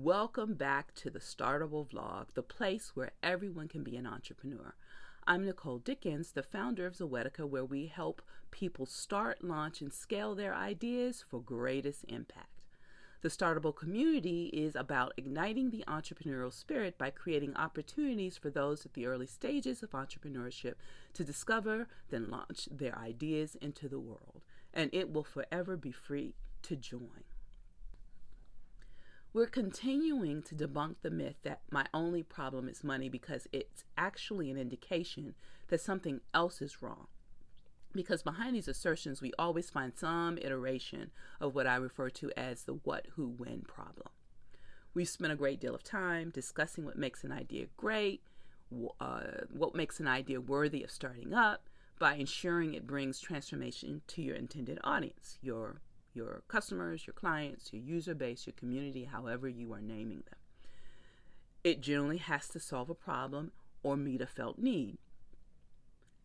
Welcome back to the Startable Vlog, the place where everyone can be an entrepreneur. I'm Nicole Dickens, the founder of Zoetica, where we help people start, launch, and scale their ideas for greatest impact. The Startable community is about igniting the entrepreneurial spirit by creating opportunities for those at the early stages of entrepreneurship to discover, then launch their ideas into the world. And it will forever be free to join. We're continuing to debunk the myth that my only problem is money because it's actually an indication that something else is wrong. Because behind these assertions, we always find some iteration of what I refer to as the what, who, when problem. We've spent a great deal of time discussing what makes an idea great, what makes an idea worthy of starting up by ensuring it brings transformation to your intended audience, your customers, your clients, your user base, your community, however you are naming them. It generally has to solve a problem or meet a felt need.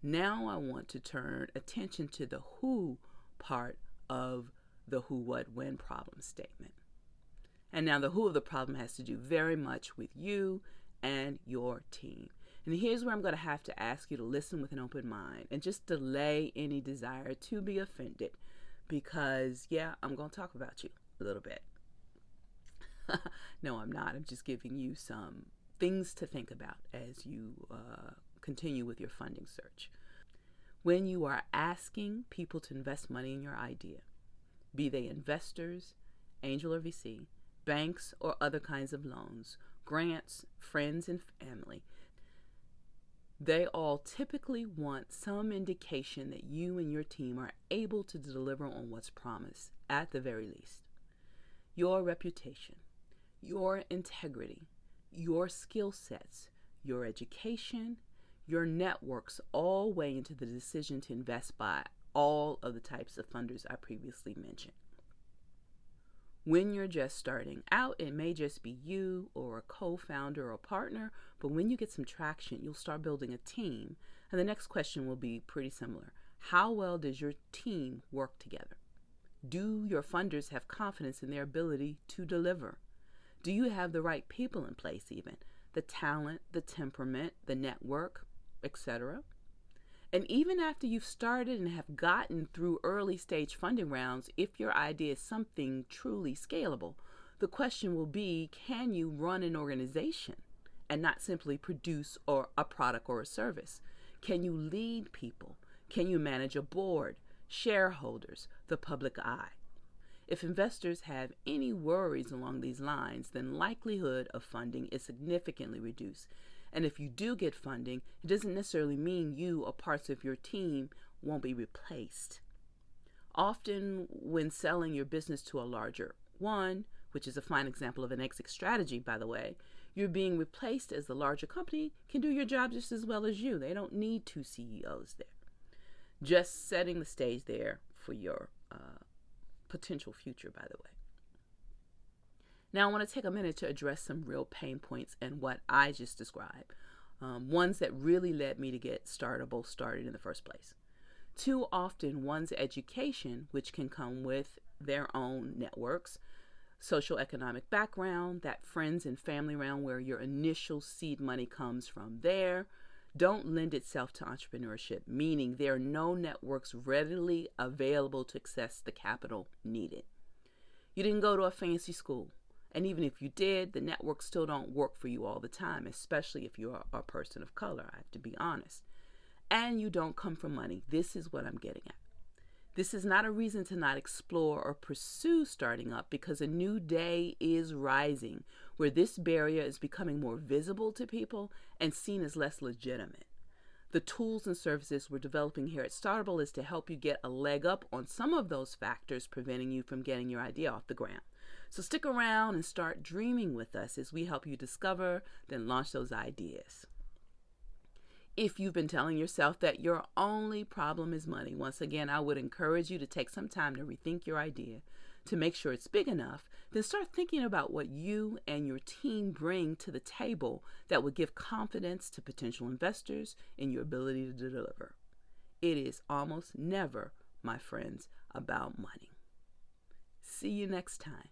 Now I want to turn attention to the who part of the who, what, when problem statement. And now the who of the problem has to do very much with you and your team. And here's where I'm going to have to ask you to listen with an open mind and just delay any desire to be offended. Because, yeah, I'm going to talk about you a little bit. No, I'm not. I'm just giving you some things to think about as you continue with your funding search. When you are asking people to invest money in your idea, be they investors, angel or VC, banks or other kinds of loans, grants, friends and family, they all typically want some indication that you and your team are able to deliver on what's promised, at the very least. Your reputation, your integrity, your skill sets, your education, your networks all weigh into the decision to invest by all of the types of funders I previously mentioned. When you're just starting out, it may just be you or a co-founder or partner, but when you get some traction, you'll start building a team. And the next question will be pretty similar. How well does your team work together? Do your funders have confidence in their ability to deliver? Do you have the right people in place even? The talent, the temperament, the network, etc.? And even after you've started and have gotten through early stage funding rounds, if your idea is something truly scalable, the question will be, can you run an organization and not simply produce a product or a service? Can you lead people? Can you manage a board, shareholders, the public eye? If investors have any worries along these lines, then likelihood of funding is significantly reduced. And if you do get funding, it doesn't necessarily mean you or parts of your team won't be replaced. Often when selling your business to a larger one, which is a fine example of an exit strategy, by the way, you're being replaced as the larger company can do your job just as well as you. They don't need two CEOs there. Just setting the stage there for your potential future, by the way. Now, I want to take a minute to address some real pain points and what I just described, ones that really led me to get Startable started in the first place. Too often, one's education, which can come with their own networks, social economic background, that friends and family round where your initial seed money comes from there, don't lend itself to entrepreneurship, meaning there are no networks readily available to access the capital needed. You didn't go to a fancy school. And even if you did, the networks still don't work for you all the time, especially if you're a person of color, I have to be honest. And you don't come from money. This is what I'm getting at. This is not a reason to not explore or pursue starting up, because a new day is rising where this barrier is becoming more visible to people and seen as less legitimate. The tools and services we're developing here at Startable is to help you get a leg up on some of those factors preventing you from getting your idea off the ground. So stick around and start dreaming with us as we help you discover, then launch those ideas. If you've been telling yourself that your only problem is money, once again, I would encourage you to take some time to rethink your idea, to make sure it's big enough, then start thinking about what you and your team bring to the table that would give confidence to potential investors in your ability to deliver. It is almost never, my friends, about money. See you next time.